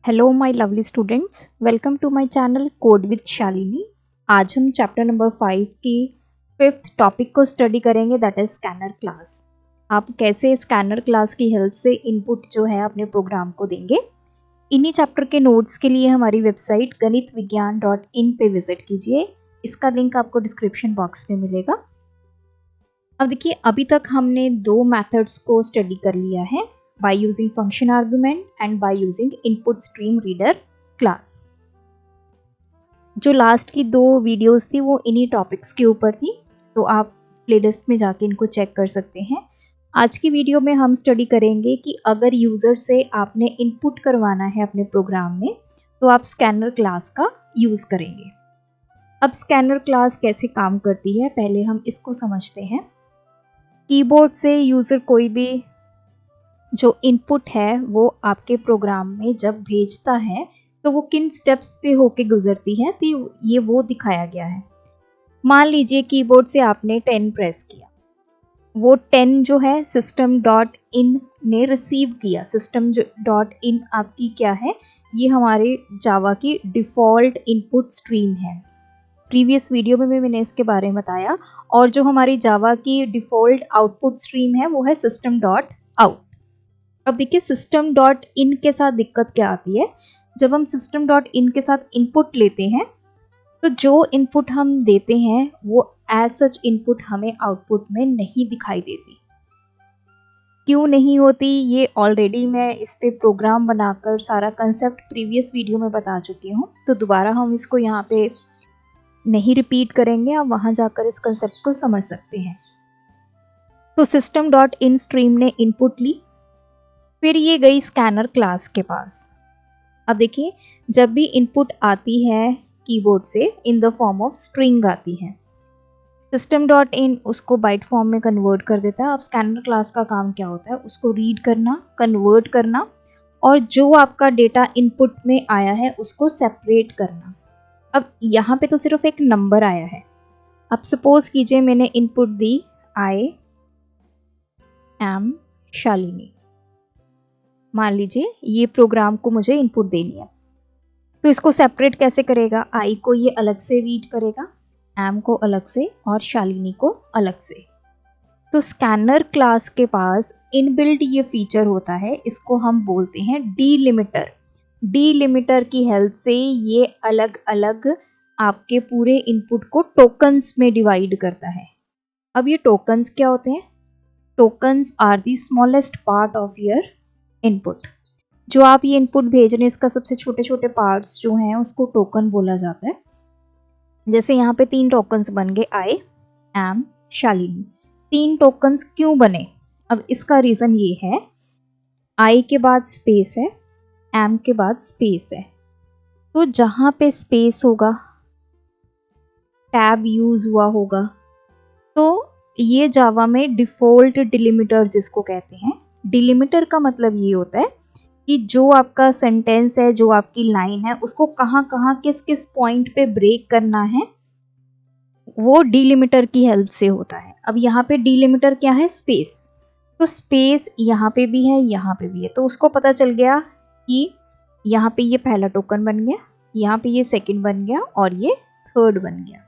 Hello my lovely students, welcome to my channel code with Shalini. आज हम chapter number 5 की 5th topic को study करेंगे, दैट इज स्कैनर क्लास। आप कैसे स्कैनर क्लास की हेल्प से इनपुट जो है अपने प्रोग्राम को देंगे। इन्हीं चैप्टर के नोट्स के लिए हमारी वेबसाइट ganitviggyan.in पे विजिट कीजिए। इसका लिंक आपको डिस्क्रिप्शन बॉक्स में मिलेगा। अब देखिए, अभी तक हमने दो मेथड्स को स्टडी कर लिया है, by using function argument and by using input stream reader class। जो लास्ट की दो वीडियोस थी वो इन्हीं टॉपिक्स के ऊपर थी, तो आप प्लेलिस्ट में जाके इनको चेक कर सकते हैं। आज की वीडियो में हम स्टडी करेंगे कि अगर यूज़र से आपने इनपुट करवाना है अपने प्रोग्राम में तो आप स्कैनर क्लास का यूज़ करेंगे। अब स्कैनर क्लास कैसे काम करती है, पहले हम इसको समझते हैं। कीबोर्ड से यूज़र कोई भी जो इनपुट है वो आपके प्रोग्राम में जब भेजता है तो वो किन स्टेप्स पे होके गुजरती है, तो ये वो दिखाया गया है। मान लीजिए कीबोर्ड से आपने 10 प्रेस किया, वो 10 जो है system डॉट इन ने रिसीव किया। system डॉट इन आपकी क्या है, ये हमारे जावा की डिफ़ॉल्ट इनपुट स्ट्रीम है। प्रीवियस वीडियो में मैंने इसके बारे में बताया। और जो हमारी जावा की डिफ़ॉल्ट आउटपुट स्ट्रीम है वो है system डॉट आउट। अब देखिए, सिस्टम डॉट इन के साथ दिक्कत क्या आती है, जब हम सिस्टम डॉट इन के साथ इनपुट लेते हैं तो जो इनपुट हम देते हैं वो एज सच इनपुट हमें आउटपुट में नहीं दिखाई देती। क्यों नहीं होती, ये ऑलरेडी मैं इस पे प्रोग्राम बनाकर सारा कंसेप्ट प्रीवियस वीडियो में बता चुकी हूँ, तो दोबारा हम इसको यहाँ पे नहीं रिपीट करेंगे। आप वहाँ जाकर इस कंसेप्ट को समझ सकते हैं। तो सिस्टम डॉट इन स्ट्रीम ने इनपुट ली, फिर ये गई स्कैनर क्लास के पास। अब देखिए, जब भी इनपुट आती है कीबोर्ड से in the form of string आती है, सिस्टम डॉट इन उसको बाइट फॉर्म में कन्वर्ट कर देता है। अब स्कैनर क्लास का काम क्या होता है, उसको रीड करना, कन्वर्ट करना और जो आपका डेटा इनपुट में आया है उसको सेपरेट करना। अब यहाँ पे तो सिर्फ एक नंबर आया है। अब सपोज कीजिए मैंने input the I am Shalini. मान लीजिए ये प्रोग्राम को मुझे इनपुट देनी है, तो इसको सेपरेट कैसे करेगा, आई को ये अलग से रीड करेगा, एम को अलग से और शालिनी को अलग से। तो स्कैनर क्लास के पास इनबिल्ट ये फीचर होता है, इसको हम बोलते हैं डीलिमिटर। डीलिमिटर की हेल्प से ये अलग अलग आपके पूरे इनपुट को टोकन्स में डिवाइड करता है। अब ये टोकन्स क्या होते हैं, tokens are the smallest part of your input. जो आप ये इनपुट भेज रहे हैं इसका सबसे छोटे छोटे पार्ट्स जो हैं उसको टोकन बोला जाता है। जैसे यहाँ पे 3 टोकन्स बन गए, आई एम शालिनी। 3 टोकन्स क्यों बने, अब इसका रीज़न ये है, आई के बाद स्पेस है, एम के बाद स्पेस है, तो जहाँ पे स्पेस होगा टैब यूज़ हुआ होगा, तो ये जावा में डिफ़ॉल्ट डिलिमिटर जिसको कहते हैं। डिलिमिटर का मतलब ये होता है कि जो आपका सेंटेंस है, जो आपकी लाइन है, उसको कहाँ कहाँ किस किस पॉइंट पे ब्रेक करना है, वो डिलिमिटर की हेल्प से होता है। अब यहाँ पे डिलिमिटर क्या है, स्पेस। तो स्पेस यहाँ पे भी है, यहाँ पे भी है, तो उसको पता चल गया कि यहाँ पे ये पहला टोकन बन गया, यहाँ पे ये सेकंड बन गया और ये थर्ड बन गया।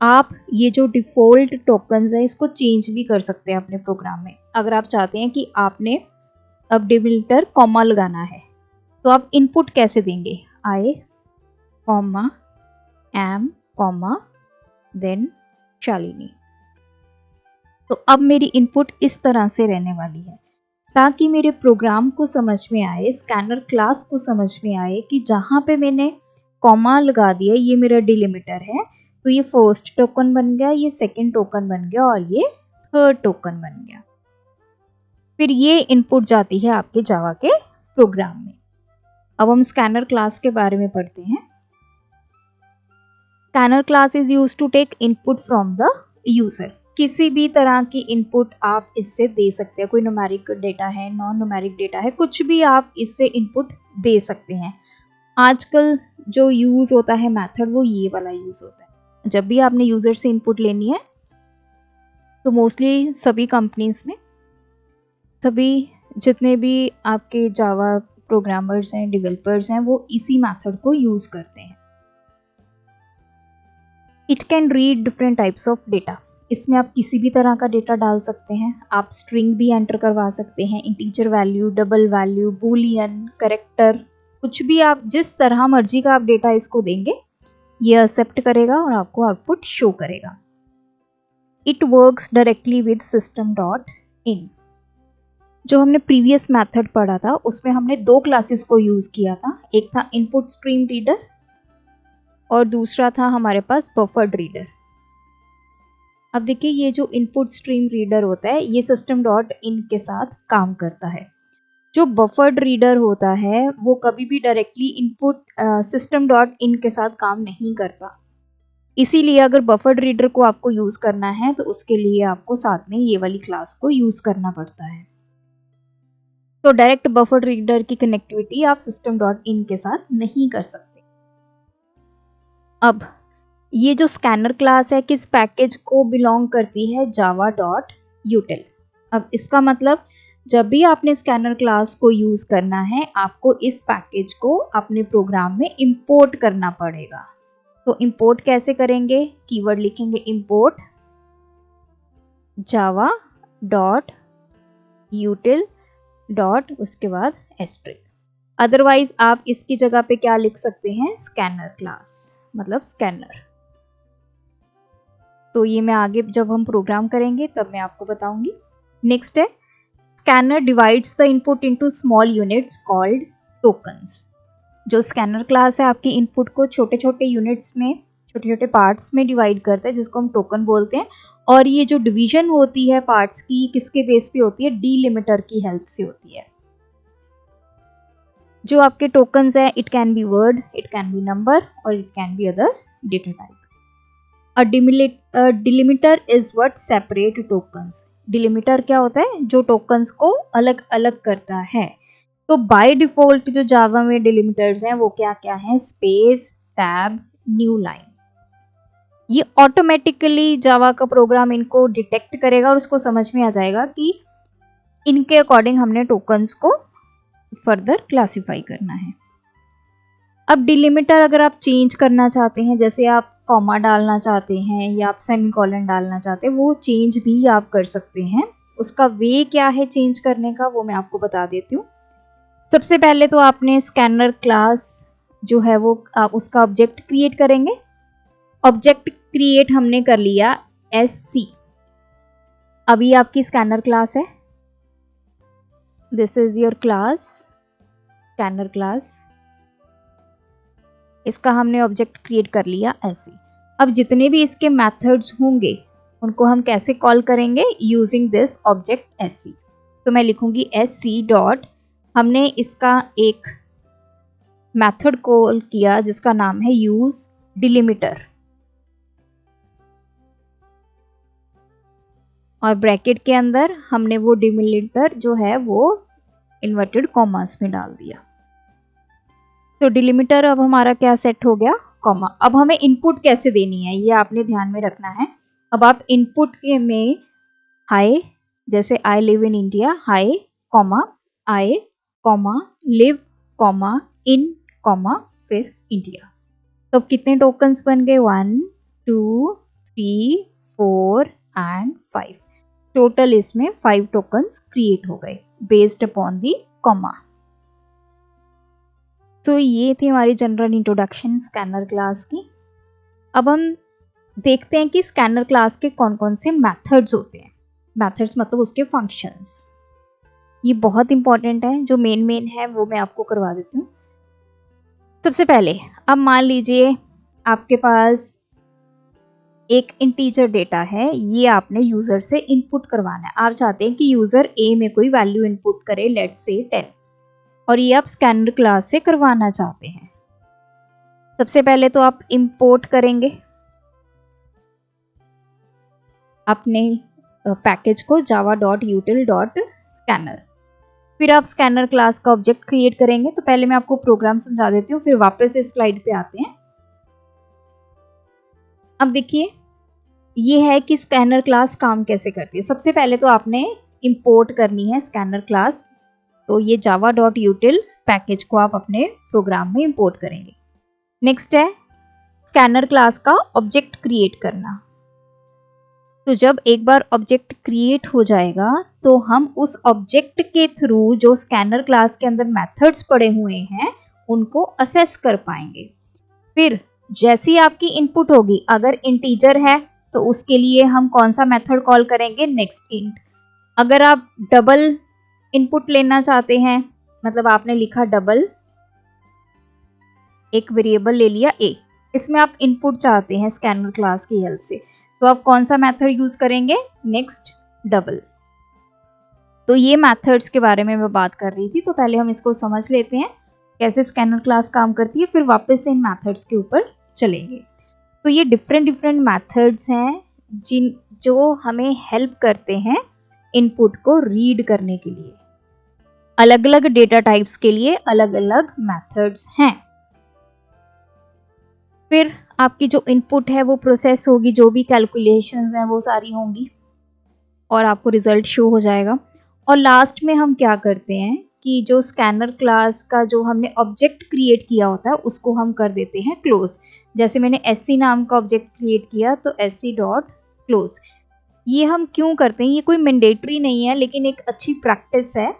आप ये जो डिफ़ॉल्ट टोकन्स है इसको चेंज भी कर सकते हैं अपने प्रोग्राम में। अगर आप चाहते हैं कि आपने अब डिलिमिटर कॉमा लगाना है तो आप इनपुट कैसे देंगे, I comma M comma then Shalini. तो अब मेरी इनपुट इस तरह से रहने वाली है ताकि मेरे प्रोग्राम को समझ में आए, स्कैनर क्लास को समझ में आए कि जहाँ पे मैंने कॉमा लगा दिया ये मेरा डिलिमिटर है, तो ये फर्स्ट टोकन बन गया, ये सेकंड टोकन बन गया और ये थर्ड टोकन बन गया। फिर ये इनपुट जाती है आपके जावा के प्रोग्राम में। अब हम स्कैनर क्लास के बारे में पढ़ते हैं। Scanner class is used to take input from the user. किसी भी तरह की इनपुट आप इससे दे सकते हैं, कोई न्यूमेरिक डेटा है, नॉन न्यूमेरिक डेटा है, कुछ भी आप इससे इनपुट दे सकते हैं। आजकल जो यूज़ होता है मेथड वो ये वाला यूज़ होता है। जब भी आपने यूज़र से इनपुट लेनी है तो मोस्टली सभी कंपनीज में, सभी जितने भी आपके जावा प्रोग्रामर्स हैं, डेवलपर्स हैं, वो इसी मेथड को यूज़ करते हैं। It can read different types of data. इसमें आप किसी भी तरह का डेटा डाल सकते हैं। आप स्ट्रिंग भी एंटर करवा सकते हैं, integer value, double value, Boolean, character, कुछ भी आप जिस तरह मर्जी का आप डेटा इसको देंगे ये एक्सेप्ट करेगा और आपको आउटपुट शो करेगा। It works directly with system dot in. जो हमने प्रीवियस मेथड पढ़ा था उसमें हमने दो क्लासेस को यूज़ किया था, एक था इनपुट स्ट्रीम रीडर और दूसरा था हमारे पास बफर्ड रीडर। अब देखिए ये जो इनपुट स्ट्रीम रीडर होता है ये सिस्टम डॉट इन के साथ काम करता है। जो बफर्ड रीडर होता है वो कभी भी directly input system dot in के साथ काम नहीं करता। इसीलिए अगर बफर्ड रीडर को आपको यूज़ करना है तो उसके लिए आपको साथ में ये वाली क्लास को यूज़ करना पड़ता है। तो डायरेक्ट बफर्ड रीडर की कनेक्टिविटी आप सिस्टम डॉट इन के साथ नहीं कर सकते। अब ये जो स्कैनर क्लास है किस पैकेज को बिलोंग करती है? Java dot यूटिल। अब इसका मतलब जब भी आपने स्कैनर क्लास को यूज़ करना है आपको इस पैकेज को अपने प्रोग्राम में इंपोर्ट करना पड़ेगा। तो इंपोर्ट कैसे करेंगे? कीवर्ड लिखेंगे इंपोर्ट जावा डॉट यूटिल डॉट उसके बाद एस्ट्रिक। अदरवाइज आप इसकी जगह पे क्या लिख सकते हैं? स्कैनर क्लास, मतलब स्कैनर। तो ये मैं आगे जब हम प्रोग्राम करेंगे तब मैं आपको बताऊंगी। नेक्स्ट है scanner divides the input into small units called tokens. जो स्कैनर क्लास है आपकी इनपुट को छोटे छोटे यूनिट्स में, छोटे छोटे पार्ट्स में डिवाइड करता है जिसको हम टोकन बोलते हैं। और ये जो डिवीजन होती है पार्ट्स की किसके बेस पे होती है? डिलिमिटर की हेल्प से होती है। जो आपके टोकन्स है it can be word, it can be number और it can be other data type. A delimiter is what separate tokens। Delimiter क्या होता है? जो टोकन्स को अलग अलग करता है। तो बाय डिफॉल्ट जो जावा में डिलिमिटर्स हैं वो क्या क्या हैं? Space, tab, new line. ये ऑटोमेटिकली जावा का प्रोग्राम इनको डिटेक्ट करेगा और उसको समझ में आ जाएगा कि इनके अकॉर्डिंग हमने टोकन्स को फर्दर क्लासिफाई करना है। अब डिलिमिटर अगर आप चेंज करना चाहते हैं, जैसे आप कॉमा डालना चाहते हैं या आप सेमीकोलन डालना चाहते हैं, वो चेंज भी आप कर सकते हैं। उसका वे क्या है चेंज करने का वो मैं आपको बता देती हूँ। सबसे पहले तो आपने स्कैनर क्लास जो है वो आप उसका ऑब्जेक्ट क्रिएट करेंगे। ऑब्जेक्ट क्रिएट हमने कर लिया SC। अभी आपकी स्कैनर क्लास है, this is your class scanner class. इसका हमने ऑब्जेक्ट क्रिएट कर लिया ऐसे। अब जितने भी इसके मेथड्स होंगे उनको हम कैसे कॉल करेंगे? Using this object SC। तो मैं लिखूंगी SC डॉट, हमने इसका एक मेथड कॉल किया जिसका नाम है यूज डिलिमिटर और ब्रैकेट के अंदर हमने वो डिलिमिटर जो है वो इन्वर्टेड कॉमास में डाल दिया। तो डिलिमिटर अब हमारा क्या सेट हो गया? कॉमा। अब हमें इनपुट कैसे देनी है ये आपने ध्यान में रखना है। अब आप इनपुट के में हाई, जैसे I live in India, high comma I comma live comma in comma फिर इंडिया। तो अब कितने टोकन्स बन गए? 1 2 3 4 एंड 5। टोटल इसमें 5 टोकन्स क्रिएट हो गए बेस्ड अपॉन दी कॉमा। तो ये थी हमारी जनरल इंट्रोडक्शन स्कैनर क्लास की। अब हम देखते हैं कि स्कैनर क्लास के कौन कौन से मेथड्स होते हैं। मेथड्स मतलब उसके फंक्शंस। ये बहुत इंपॉर्टेंट है, जो मेन है वो मैं आपको करवा देती हूँ। सबसे पहले अब मान लीजिए आपके पास एक इंटीजर डेटा है, ये आपने यूज़र से इनपुट करवाना है। आप चाहते हैं कि यूज़र A में कोई वैल्यू इनपुट करे, लेट्स से 10, और ये आप स्कैनर क्लास से करवाना चाहते हैं। सबसे पहले तो आप इंपोर्ट करेंगे अपने पैकेज को java.util.scanner। फिर आप स्कैनर क्लास का ऑब्जेक्ट क्रिएट करेंगे। तो पहले मैं आपको प्रोग्राम समझा देती हूँ, फिर वापस इस स्लाइड पे आते हैं। अब देखिए ये है कि स्कैनर क्लास काम कैसे करती है। सबसे पहले तो आपने इंपोर्ट करनी है स्कैनर क्लास। तो ये java.util पैकेज को आप अपने प्रोग्राम में इंपोर्ट करेंगे। नेक्स्ट है स्कैनर क्लास का ऑब्जेक्ट क्रिएट करना। तो जब एक बार ऑब्जेक्ट क्रिएट हो जाएगा तो हम उस ऑब्जेक्ट के थ्रू जो स्कैनर क्लास के अंदर मेथड्स पड़े हुए हैं उनको असेस कर पाएंगे। फिर जैसी आपकी इनपुट होगी, अगर इंटीजर है तो उसके लिए हम कौन सा मेथड कॉल करेंगे, नेक्स्ट इंट। अगर आप डबल इनपुट लेना चाहते हैं, मतलब आपने लिखा डबल, एक वेरिएबल ले लिया a, इसमें आप इनपुट चाहते हैं स्कैनर क्लास की हेल्प से, तो आप कौन सा मेथड यूज करेंगे, नेक्स्ट डबल। तो ये मेथड्स के बारे में मैं बात कर रही थी, तो पहले हम इसको समझ लेते हैं कैसे स्कैनर क्लास काम करती है, फिर वापस से इन मेथड्स के ऊपर चलेंगे। तो ये डिफरेंट मेथड्स हैं जो हमें हेल्प करते हैं इनपुट को रीड करने के लिए। अलग अलग डेटा टाइप्स के लिए अलग अलग मेथड्स हैं। फिर आपकी जो इनपुट है वो प्रोसेस होगी, जो भी कैलकुलेशंस हैं वो सारी होंगी और आपको रिजल्ट शो हो जाएगा। और लास्ट में हम क्या करते हैं कि जो स्कैनर क्लास का जो हमने ऑब्जेक्ट क्रिएट किया होता है उसको हम कर देते हैं क्लोज। जैसे मैंने sc नाम का ऑब्जेक्ट क्रिएट किया तो sc डॉट क्लोज। ये हम क्यों करते हैं, ये कोई मैंडेटरी नहीं है, लेकिन एक अच्छी प्रैक्टिस है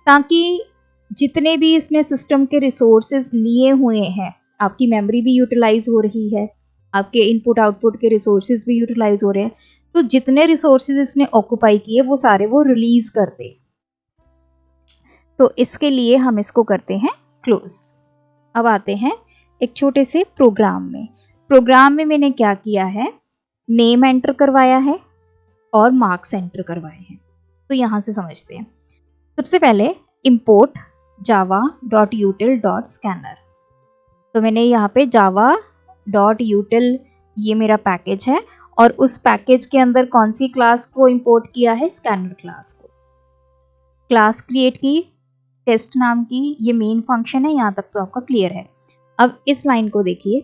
ताकि जितने भी इसमें सिस्टम के रिसोर्सेज लिए हुए हैं, आपकी मेमोरी भी यूटिलाइज हो रही है, आपके इनपुट आउटपुट के रिसोर्सेज भी यूटिलाइज हो रहे हैं, तो जितने रिसोर्सेज इसने ऑक्यूपाई किए वो सारे वो रिलीज कर दे। तो इसके लिए हम इसको करते हैं क्लोज। अब आते हैं एक छोटे से प्रोग्राम में। प्रोग्राम में मैंने क्या किया है, नेम एंटर करवाया है और मार्क्स एंटर करवाए हैं। तो यहाँ से समझते हैं। सबसे पहले import java.util.scanner। तो मैंने यहाँ पे java.util ये मेरा पैकेज है और उस पैकेज के अंदर कौन सी क्लास को इंपोर्ट किया है, स्कैनर क्लास को। क्लास क्रिएट की टेस्ट नाम की, ये मेन फंक्शन है, यहाँ तक तो आपका क्लियर है। अब इस लाइन को देखिए,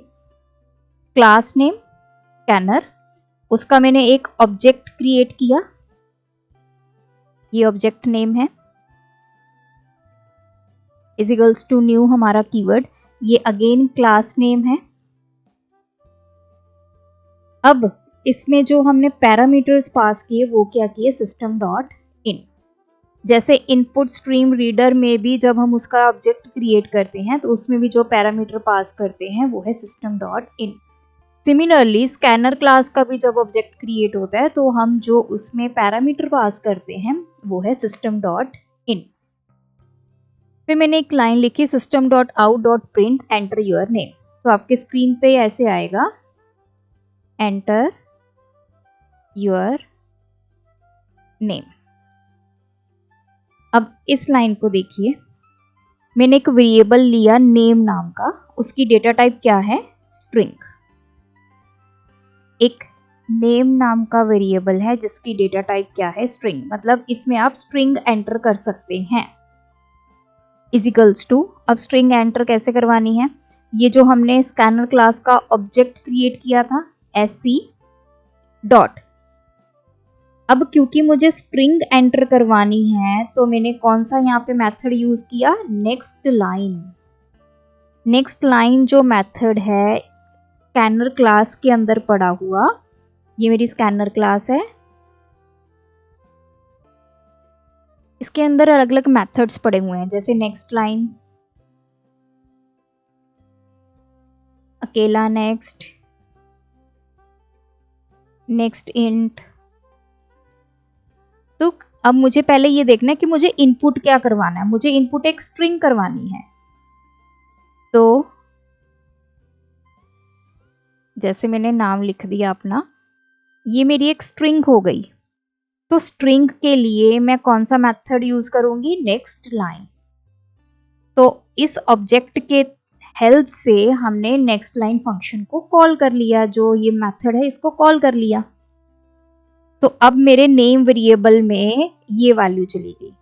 क्लास नेम स्कैनर, उसका मैंने एक ऑब्जेक्ट क्रिएट किया, ये ऑब्जेक्ट नेम है, इज इक्वल्स टू न्यू हमारा कीवर्ड, ये अगेन क्लास नेम है। अब इसमें जो हमने पैरामीटर्स पास किए वो क्या किए, सिस्टम डॉट इन। जैसे इनपुट स्ट्रीम रीडर में भी जब हम उसका ऑब्जेक्ट क्रिएट करते हैं तो उसमें भी जो पैरामीटर पास करते हैं वो है system dot in. Similarly scanner class का भी जब ऑब्जेक्ट क्रिएट होता है तो हम जो उसमें पैरामीटर पास करते हैं वो है सिस्टम डॉट इन। फिर मैंने एक लाइन लिखी, system dot out dot print enter your name. तो आपके स्क्रीन पे ऐसे आएगा, एंटर योर नेम। अब इस लाइन को देखिए, मैंने एक वेरिएबल लिया नेम नाम का, उसकी डेटा टाइप क्या है, स्ट्रिंग। एक नेम नाम का वेरिएबल है जिसकी डेटा टाइप क्या है, स्ट्रिंग, मतलब इसमें आप स्ट्रिंग एंटर कर सकते हैं। इज इक्वल्स टू, अब स्ट्रिंग एंटर कैसे करवानी है, ये जो हमने स्कैनर क्लास का ऑब्जेक्ट क्रिएट किया था sc डॉट, अब क्योंकि मुझे स्ट्रिंग एंटर करवानी है तो मैंने कौन सा यहाँ पे मेथड यूज किया, नेक्स्ट लाइन। नेक्स्ट लाइन जो मेथड है स्कैनर क्लास के अंदर पड़ा हुआ, ये मेरी स्कैनर क्लास है, इसके अंदर अलग अलग मेथड्स पड़े हुए हैं, जैसे नेक्स्ट लाइन, अकेला नेक्स्ट, नेक्स्ट इंट। तो अब मुझे पहले ये देखना है कि मुझे इनपुट क्या करवाना है, मुझे इनपुट एक स्ट्रिंग करवानी है। तो जैसे मैंने नाम लिख दिया अपना, ये मेरी एक स्ट्रिंग हो गई। तो स्ट्रिंग के लिए मैं कौन सा मेथड यूज करूंगी, नेक्स्ट लाइन। तो इस ऑब्जेक्ट के हेल्प से हमने नेक्स्ट लाइन फंक्शन को कॉल कर लिया, जो ये मेथड है इसको कॉल कर लिया। तो अब मेरे नेम वेरिएबल में ये वैल्यू चली गई।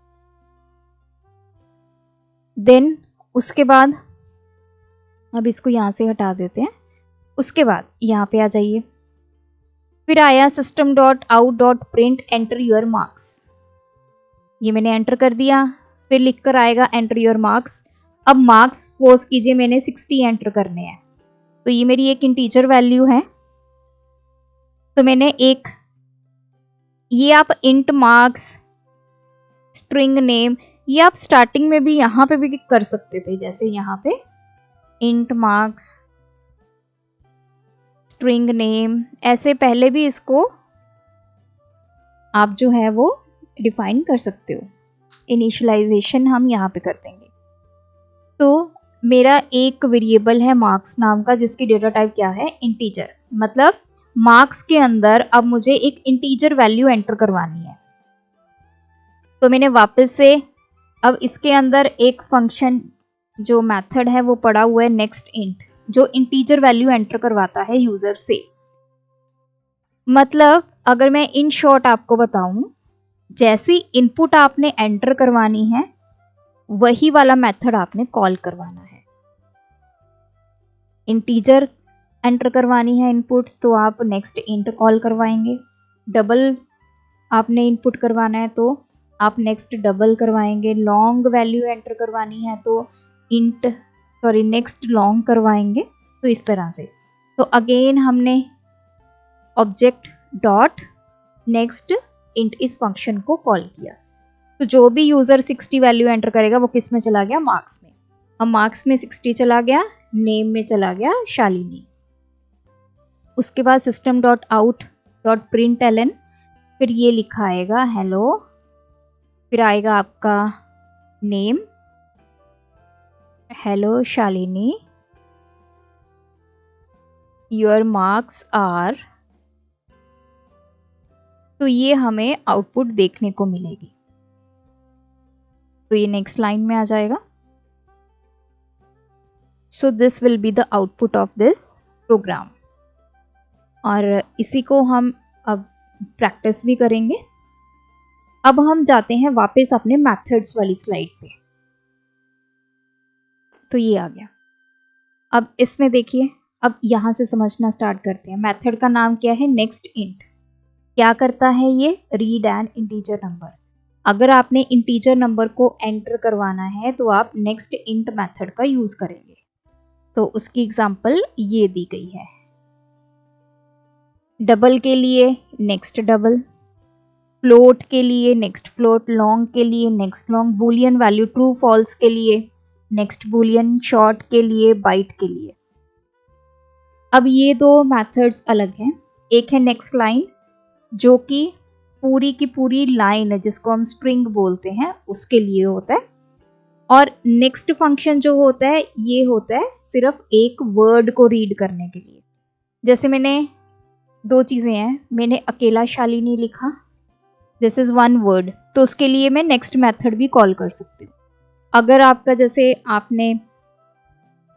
देन उसके बाद, अब इसको यहां से हटा देते हैं, उसके बाद यहाँ पे आ जाइए, फिर आया system dot out dot print enter your marks, ये मैंने एंटर कर दिया। फिर लिखकर आएगा एंटर योर मार्क्स, अब मार्क्स सपोज कीजिए मैंने 60 एंटर करने हैं, तो ये मेरी एक इंटीजर वैल्यू है। तो मैंने एक, ये आप इंट मार्क्स, स्ट्रिंग नेम, ये आप स्टार्टिंग में भी यहाँ पे भी कर सकते थे, जैसे यहाँ पे इंट मार्क्स स्ट्रिंग नेम, ऐसे पहले भी इसको आप जो है वो डिफाइन कर सकते हो। इनिशियलाइजेशन हम यहाँ पे कर देंगे। तो मेरा एक वेरिएबल है मार्क्स नाम का, जिसकी डेटा टाइप क्या है, इंटीजर। मतलब मार्क्स के अंदर अब मुझे एक इंटीजर वैल्यू एंटर करवानी है। तो मैंने वापस से अब इसके अंदर एक फंक्शन जो मेथड है वो पड़ा हुआ है नेक्स्ट इंट, जो इंटीजर वैल्यू एंटर करवाता है यूजर से। मतलब अगर मैं इन शॉर्ट आपको बताऊं, जैसी इनपुट आपने एंटर करवानी है वही वाला मेथड आपने कॉल करवाना है। इंटीजर एंटर करवानी है इनपुट, तो आप नेक्स्ट इंट कॉल करवाएंगे। डबल आपने इनपुट करवाना है तो आप नेक्स्ट डबल करवाएंगे। लॉन्ग वैल्यू एंटर करवानी है तो नेक्स्ट लॉन्ग करवाएंगे। तो इस तरह से, तो अगेन हमने ऑब्जेक्ट डॉट नेक्स्ट इंट इस फंक्शन को कॉल किया। तो जो भी यूजर 60 वैल्यू एंटर करेगा वो किस में चला गया, मार्क्स में। अब मार्क्स में 60 चला गया, नेम में चला गया शालिनी। उसके बाद system dot out dot println, फिर ये लिखा आएगा हेलो, फिर आएगा आपका name hello Shalini, your marks are. तो ये हमें आउटपुट देखने को मिलेगी। तो ये नेक्स्ट लाइन में आ जाएगा। So this will be the output of this program. और इसी को हम अब प्रैक्टिस भी करेंगे। अब हम जाते हैं वापस अपने मेथड्स वाली स्लाइड पे। तो ये आ गया। अब इसमें देखिए, अब यहाँ से समझना स्टार्ट करते हैं। मेथड का नाम क्या है, नेक्स्ट इंट। क्या करता है ये, रीड एन इंटीजर नंबर। अगर आपने इंटीजर नंबर को एंटर करवाना है तो आप नेक्स्ट इंट मेथड का यूज करेंगे। तो उसकी एग्जांपल ये दी गई है। डबल के लिए नेक्स्ट डबल, फ्लोट के लिए नेक्स्ट फ्लोट, लॉन्ग के लिए next long, boolean value true false के लिए नेक्स्ट बूलियन, शॉर्ट के लिए, बाइट के लिए। अब ये दो मेथड्स अलग हैं। एक है नेक्स्ट लाइन, जो कि पूरी की पूरी लाइन है, जिसको हम स्ट्रिंग बोलते हैं, उसके लिए होता है। और नेक्स्ट फंक्शन जो होता है ये होता है सिर्फ एक वर्ड को रीड करने के लिए। जैसे मैंने दो चीज़ें हैं, मैंने अकेला शालिनी लिखा, दिस इज़ वन वर्ड, तो उसके लिए मैं नेक्स्ट मेथड भी कॉल कर सकती हूँ। अगर आपका जैसे आपने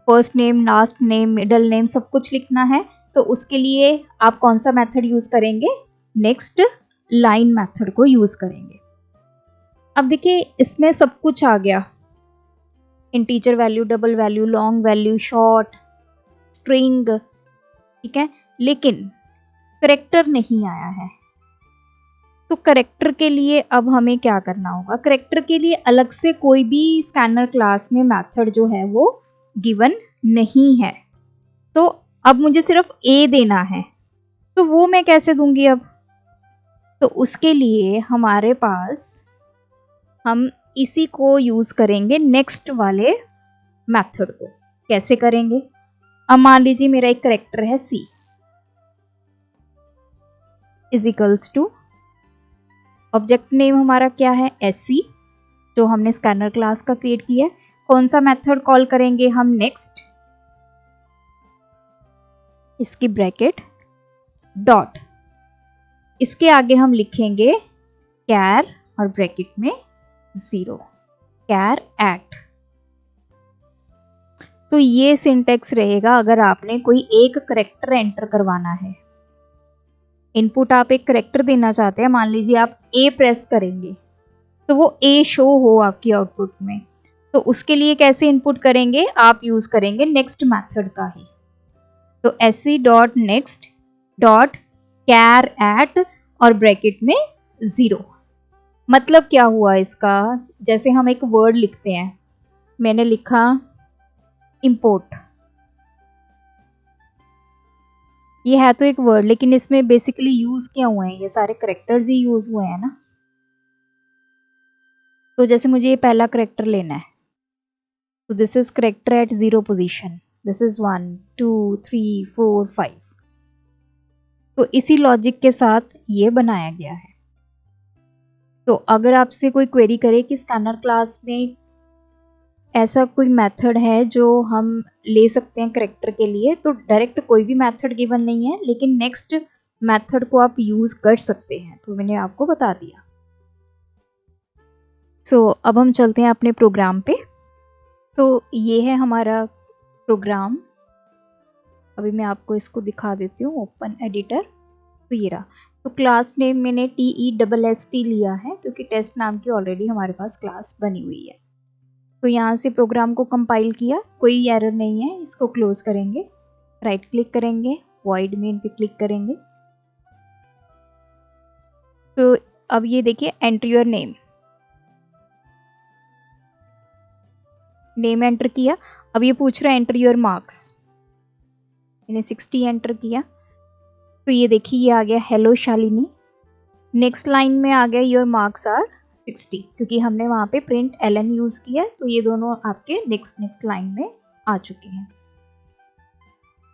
first name, last name, middle name सब कुछ लिखना है, तो उसके लिए आप कौन सा मेथड यूज़ करेंगे, नेक्स्ट लाइन मेथड को यूज़ करेंगे। अब देखिए इसमें सब कुछ आ गया, integer value, double value, long value, short, string, ठीक है, लेकिन करेक्टर नहीं आया है। तो करेक्टर के लिए अब हमें क्या करना होगा, करेक्टर के लिए अलग से कोई भी स्कैनर क्लास में मेथड जो है वो गिवन नहीं है। तो अब मुझे सिर्फ ए देना है, तो वो मैं कैसे दूंगी अब। तो उसके लिए हमारे पास, हम इसी को यूज करेंगे नेक्स्ट वाले मेथड को। कैसे करेंगे, अब मान लीजिए मेरा एक करेक्टर है C is equals to, object name हमारा क्या है, एससी, जो हमने स्कैनर क्लास का क्रिएट किया है। कौन सा मेथड कॉल करेंगे हम, नेक्स्ट, इसकी ब्रैकेट डॉट, इसके आगे हम लिखेंगे कैर और ब्रैकेट में 0, कैर एट। तो ये सिंटेक्स रहेगा अगर आपने कोई एक करेक्टर एंटर करवाना है। इनपुट आप एक करेक्टर देना चाहते हैं, मान लीजिए आप ए प्रेस करेंगे तो वो ए शो हो आपकी आउटपुट में। तो उसके लिए कैसे इनपुट करेंगे, आप यूज करेंगे नेक्स्ट मेथड का ही। तो sc dot next dot char at और ब्रैकेट में 0। मतलब क्या हुआ इसका, जैसे हम एक वर्ड लिखते हैं, मैंने लिखा इम्पोर्ट। ये है तो एक वर्ड, लेकिन इसमें बेसिकली यूज क्या हुए हैं, ये सारे करेक्टर्स ही यूज हुए हैं ना। तो जैसे मुझे ये पहला करेक्टर लेना है, तो this is character eight 0 position, this is 1 2 3 4 5। तो इसी लॉजिक के साथ ये बनाया गया है। तो अगर आपसे कोई क्वेरी करे कि स्कैनर क्लास में ऐसा कोई मेथड है जो हम ले सकते हैं करेक्टर के लिए, तो डायरेक्ट कोई भी मेथड गिवन नहीं है, लेकिन नेक्स्ट मेथड को आप यूज कर सकते हैं, तो मैंने आपको बता दिया। सो अब हम चलते हैं अपने प्रोग्राम पे। तो ये है हमारा प्रोग्राम। अभी मैं आपको इसको दिखा देती हूँ, ओपन एडिटर। तो ये रहा। तो क्लास नेम मैंने TESST लिया है क्योंकि टेस्ट नाम की ऑलरेडी हमारे पास क्लास बनी हुई है। तो यहाँ से प्रोग्राम को कंपाइल किया, कोई एरर नहीं है, इसको क्लोज करेंगे, राइट क्लिक करेंगे, वॉइड मेन पे क्लिक करेंगे। तो अब ये देखिए, enter your name, name enter किया। अब ये पूछ रहा है एंटर योर मार्क्स, मैंने 60 एंटर किया। तो ये देखिए ये आ गया हेलो शालिनी। नेक्स्ट लाइन में आ गया योर मार्क्स आर 60, क्योंकि हमने वहाँ पे प्रिंट ln यूज़ किया, तो ये दोनों आपके नेक्स्ट लाइन में आ चुके हैं।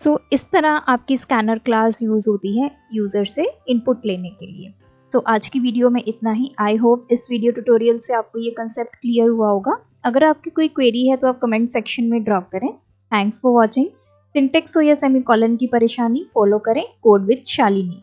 सो इस तरह आपकी स्कैनर क्लास यूज़ होती है यूज़र से इनपुट लेने के लिए। तो आज की वीडियो में इतना ही। आई होप इस वीडियो ट्यूटोरियल से आपको ये कंसेप्ट क्लियर हुआ होगा। अगर आपकी कोई क्वेरी है तो आप कमेंट सेक्शन में ड्रॉप करें। Thanks for watching. सिंटेक्स हो या सेमीकोलन की परेशानी, फॉलो करें कोड विद शालिनी।